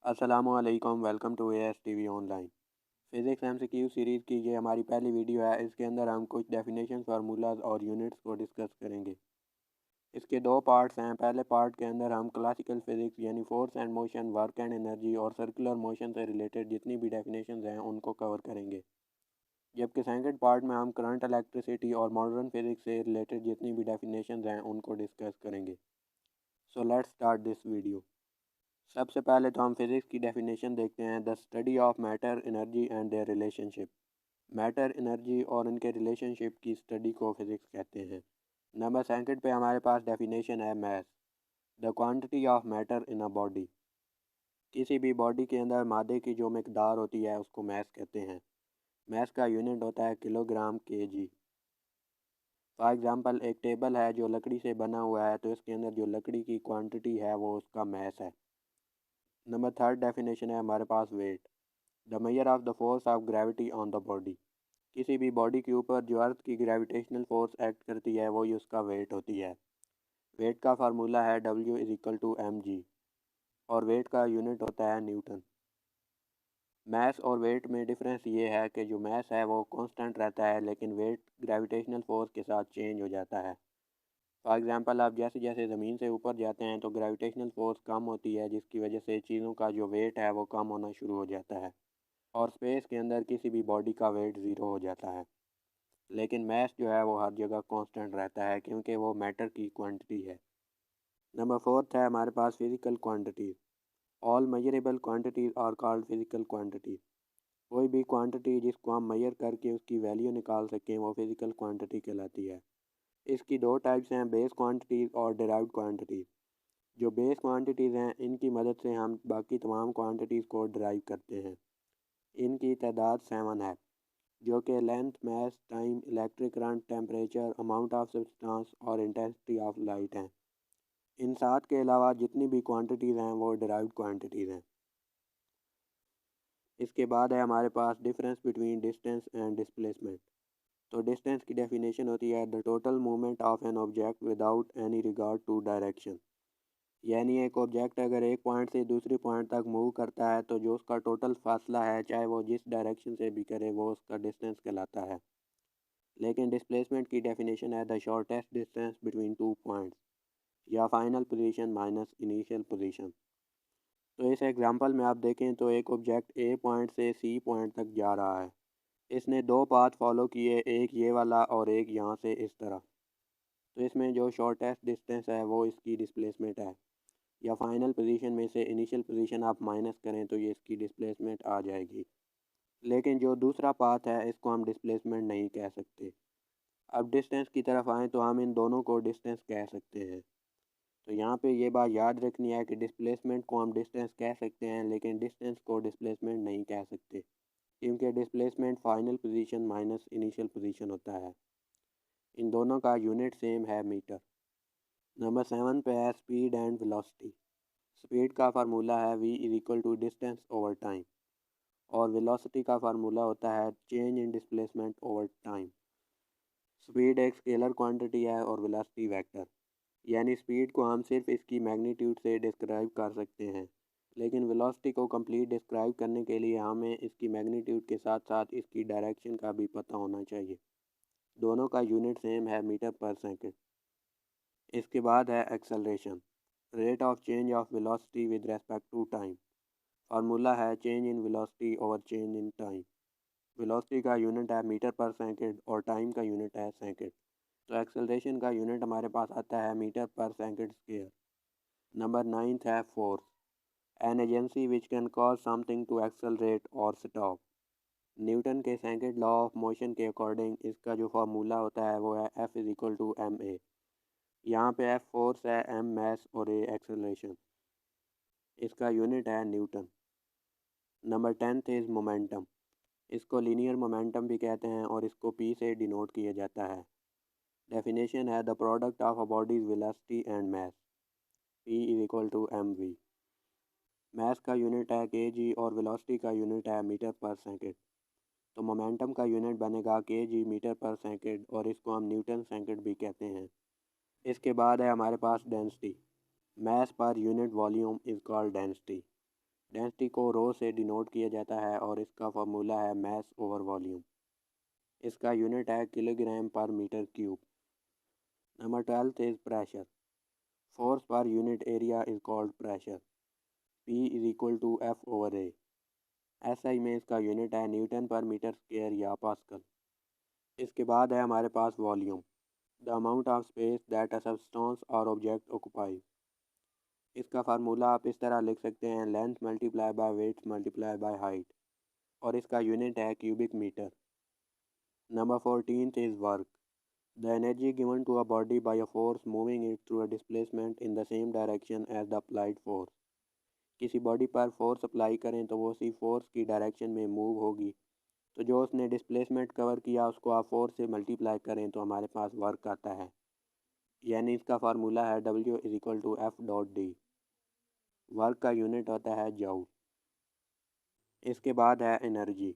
अस्सलामुअलैकुम, welcome to ASTV online. Physics MCQ series की ये हमारी पहली वीडियो है। इसके अंदर हम कुछ डेफिनेशन, फार्मूलाज और यूनिट्स को डिस्कस करेंगे। इसके दो पार्ट्स हैं। पहले पार्ट के अंदर हम क्लासिकल फिज़िक्स यानी force and motion, work and energy और सर्कुलर मोशन से रिलेटेड जितनी भी डेफिनेशंस हैं उनको कवर करेंगे। जबकि सेकंड पार्ट में हम करंट, इलेक्ट्रिसिटी और मॉडर्न फिज़िक्स से रिलेटेड जितनी भी डेफिनेशंस हैं उनको डिस्कस करेंगे। So let's start this video. सबसे पहले तो हम फिज़िक्स की डेफिनेशन देखते हैं। The study of matter, energy and their relationship. Matter, energy और उनके रिलेशनशिप की स्टडी को फिज़िक्स कहते हैं। नंबर सेकंड पे हमारे पास डेफिनेशन है mass, the quantity of matter in a body. किसी भी बॉडी के अंदर मादे की जो मकदार होती है उसको मैस कहते हैं। मैस का यूनिट होता है किलोग्राम केजी। फॉर एग्ज़ाम्पल, एक टेबल है जो लकड़ी से बना हुआ है, तो इसके अंदर जो लकड़ी की क्वांटिटी है वो उसका मैस है। नंबर थर्ड डेफिनेशन है हमारे पास weight, the measure of the force of gravity on the body. किसी भी बॉडी के ऊपर जो अर्थ की ग्रेविटेशनल फोर्स एक्ट करती है वही उसका वेट होती है। वेट का फार्मूला है W = mg और वेट का यूनिट होता है न्यूटन। मैस और वेट में डिफरेंस ये है कि जो मैस है वो कांस्टेंट रहता है, लेकिन वेट ग्रेविटेशनल फोर्स के साथ चेंज हो जाता है। फॉर एग्ज़ाम्पल, आप जैसे जैसे ज़मीन से ऊपर जाते हैं तो ग्रेविटेशनल फोर्स कम होती है, जिसकी वजह से चीज़ों का जो वेट है वो कम होना शुरू हो जाता है और स्पेस के अंदर किसी भी बॉडी का वेट ज़ीरो हो जाता है। लेकिन मैस जो है वो हर जगह कांस्टेंट रहता है क्योंकि वो मैटर की क्वांटिटी है। नंबर फोर्थ है हमारे पास physical quantities. All measurable quantities are called physical quantities. कोई भी क्वांटिटी जिसको हम मेजर करके उसकी वैल्यू निकाल सकें वो फिज़िकल क्वांटिटी कहलाती है। इसकी दो टाइप्स हैं, बेस क्वांटिटीज़ और डिराइव्ड क्वांटिटीज़। जो बेस क्वांटिटीज़ हैं इनकी मदद से हम बाकी तमाम क्वांटिटीज़ को डिराइव करते हैं। इनकी तादाद 7 है, जो कि length, mass, time, electric current, temperature, amount of substance और इंटेंसिटी ऑफ लाइट हैं। इन 7 के अलावा जितनी भी क्वांटिटीज़ हैं वो डिराइव्ड क्वांटिटीज़ हैं। इसके बाद है हमारे पास difference between distance and displacement. तो डिस्टेंस की डेफिनेशन होती है the total movement of an object without any regard to direction. यानी एक ऑब्जेक्ट अगर एक पॉइंट से दूसरे पॉइंट तक मूव करता है तो जो उसका टोटल फासला है, चाहे वो जिस डायरेक्शन से भी करे, वो उसका डिस्टेंस कहलाता है। लेकिन डिस्प्लेसमेंट की डेफिनेशन है the shortest distance between two points, या final position minus initial position. तो इस एग्जांपल में आप देखें तो एक ऑब्जेक्ट ए पॉइंट से सी पॉइंट तक जा रहा है। इसने दो पाथ फॉलो किए, एक ये वाला और एक यहाँ से इस तरह। तो इसमें जो शॉर्टेस्ट डिस्टेंस है वो इसकी डिस्प्लेसमेंट है, या फाइनल पोजीशन में से इनिशियल पोजीशन आप माइनस करें तो ये इसकी डिस्प्लेसमेंट आ जाएगी। लेकिन जो दूसरा पाथ है इसको हम डिस्प्लेसमेंट नहीं कह सकते। अब डिस्टेंस की तरफ आएँ तो हम इन दोनों को डिस्टेंस कह सकते हैं। तो यहाँ पे ये बात याद रखनी है कि डिस्प्लेसमेंट को हम डिस्टेंस कह सकते हैं, लेकिन डिस्टेंस को डिस्प्लेसमेंट नहीं कह सकते, क्योंकि displacement final position minus initial position होता है। इन दोनों का यूनिट सेम है, मीटर। नंबर 7 पे है स्पीड एंड वेलोसिटी। स्पीड का फार्मूला है v = डिस्टेंस ओवर टाइम और वेलोसिटी का फार्मूला होता है चेंज इन डिस्प्लेसमेंट ओवर टाइम। स्पीड एक स्केलर क्वांटिटी है और वेलोसिटी वेक्टर। यानी स्पीड को हम सिर्फ इसकी मैग्नीट्यूड से डिस्क्राइब कर सकते हैं, लेकिन वेलोसिटी को कंप्लीट डिस्क्राइब करने के लिए हमें इसकी मैग्नीट्यूड के साथ साथ इसकी डायरेक्शन का भी पता होना चाहिए। दोनों का यूनिट सेम है, मीटर पर सेकंड। इसके बाद है acceleration, rate of change of velocity with respect to time. Formula है change in velocity over change in time. Velocity का यूनिट है मीटर पर सेकंड और टाइम का यूनिट है सेकंड। तो एक्सेलरेशन का यूनिट हमारे पास आता है metre per second square. Number 9 है force, an agency which can cause something to accelerate और स्टॉप। न्यूटन के सेकंड लॉ ऑफ मोशन के अकॉर्डिंग इसका जो फार्मूला होता है वो है F = ma। यहाँ पे F फोर्स है, M मैस और A एक्सेलरेशन। इसका यूनिट है न्यूटन। Number 10 is momentum. इसको लीनियर मोमेंटम भी कहते हैं और इसको P से डिनोट किया जाता है। डेफिनेशन है the product of a bodies velocity and mass, P = mv। मास का यूनिट है kg और वेलोसिटी का यूनिट है मीटर पर सेकंड। तो मोमेंटम का यूनिट बनेगा kg मीटर पर सेकंड और इसको हम न्यूटन सेकंड भी कहते हैं। इसके बाद है हमारे पास density, mass per unit volume is called density. Density को रो से डिनोट किया जाता है और इसका फार्मूला है मैस ओवर वॉल्यूम। इसका यूनिट है किलोग्राम पर metre cube. Number 12 is pressure. Force पर unit area is called pressure. P is equal to F over A। SI में इसका यूनिट है न्यूटन पर मीटर स्क्वायर या पास्कल। इसके बाद है हमारे पास volume, the amount of space that a substance or object occupy. इसका फार्मूला आप इस तरह लिख सकते हैं, length multiply by weight multiply by height, और इसका यूनिट है cubic metre. Number 14 is work. The energy given to a body by a force moving it through a displacement in the same direction as the applied force. किसी body पर force apply करें तो वो उसी force की direction में move होगी, तो जो उसने डिस्प्लेसमेंट कवर किया उसको आप फोर्स से मल्टीप्लाई करें तो हमारे पास वर्क आता है। यानी इसका फार्मूला है W is equal to F dot D। Work का यूनिट होता है जूल। इसके बाद है energy.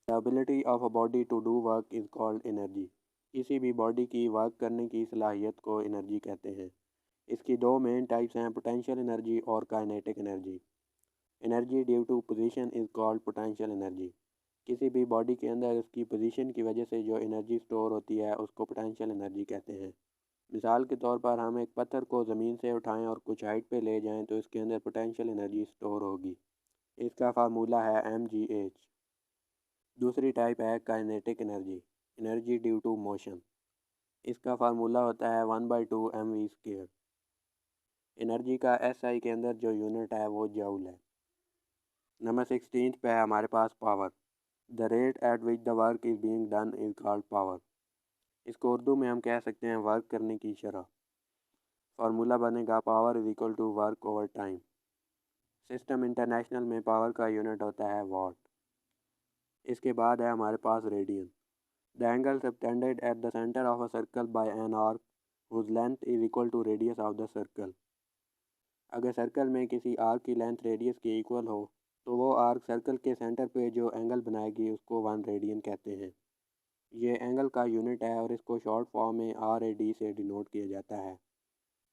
The ability of a body to do work is called energy. किसी भी बॉडी की वर्क करने की सलाहियत को एनर्जी कहते हैं। इसकी दो मेन टाइप्स हैं, पोटेंशियल एनर्जी और kinetic energy. Energy due to position is called potential energy. किसी भी बॉडी के अंदर उसकी पोजीशन की वजह से जो एनर्जी स्टोर होती है उसको पोटेंशियल एनर्जी कहते हैं। मिसाल के तौर पर हम एक पत्थर को ज़मीन से उठाएं और कुछ हाइट पे ले जाएं तो इसके अंदर पोटेंशियल एनर्जी स्टोर होगी। इसका फार्मूला है mgh। दूसरी टाइप है kinetic energy, energy due to motion. इसका फार्मूला होता है 1/2 mv²। एनर्जी का SI के अंदर जो यूनिट है वो जूल है। नंबर 16 पे है हमारे पास power. The rate at which the work is being done is called power. इसको उर्दू में हम कह सकते हैं वर्क करने की शरह। फार्मूला बनेगा power is equal to work over time. System international में पावर का यूनिट होता है वाट। इसके बाद है हमारे पास radian. The angle subtended at the centre of a circle by an arc whose length is equal to radius of the circle. अगर सर्कल में किसी आर्क की लेंथ रेडियस के इक्वल हो तो वो आर्क सर्कल के सेंटर पे जो एंगल बनाएगी उसको 1 रेडियन कहते हैं। ये एंगल का यूनिट है और इसको शॉर्ट फॉर्म में RAD से डिनोट किया जाता है।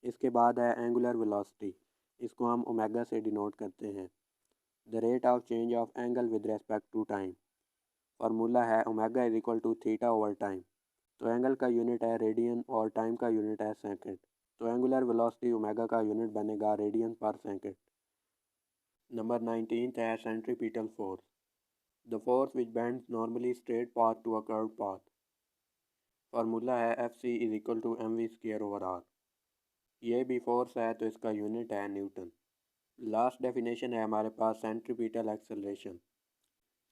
इसके बाद है एंगुलर वेलोसिटी। इसको हम ओमेगा से डिनोट करते हैं। The rate of change of angle with respect to time. Formula है omega is equal to theta over time. तो एंगल का यूनिट है रेडियन और टाइम का यूनिट है सेकंड। तो एंगुलर वेलोसिटी ओमेगा का यूनिट बनेगा रेडियन पर सेकंड। नंबर 19 है centripetal force. The force which bends normally straight path to a curve path. Formula है FC is equal to mv² over r। ये भी force है तो इसका यूनिट है न्यूटन। लास्ट डेफिनेशन है हमारे पास centripetal acceleration.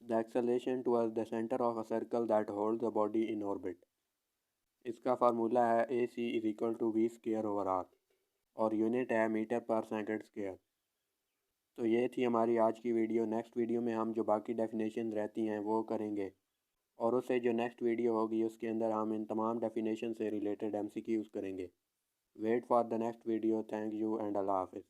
The acceleration towards the centre of a circle that holds the body in orbit. इसका फार्मूला है AC is equal to v² over r और यूनिट है मीटर पर सेकंड स्क्वायर। तो ये थी हमारी आज की वीडियो। नेक्स्ट वीडियो में हम जो बाकी डेफिनेशन रहती हैं वो करेंगे, और उससे जो नेक्स्ट वीडियो होगी उसके अंदर हम इन तमाम डेफिनेशन से रिलेटेड MCQs करेंगे। Wait for the next video. Thank you and अल्लाह हाफिज़।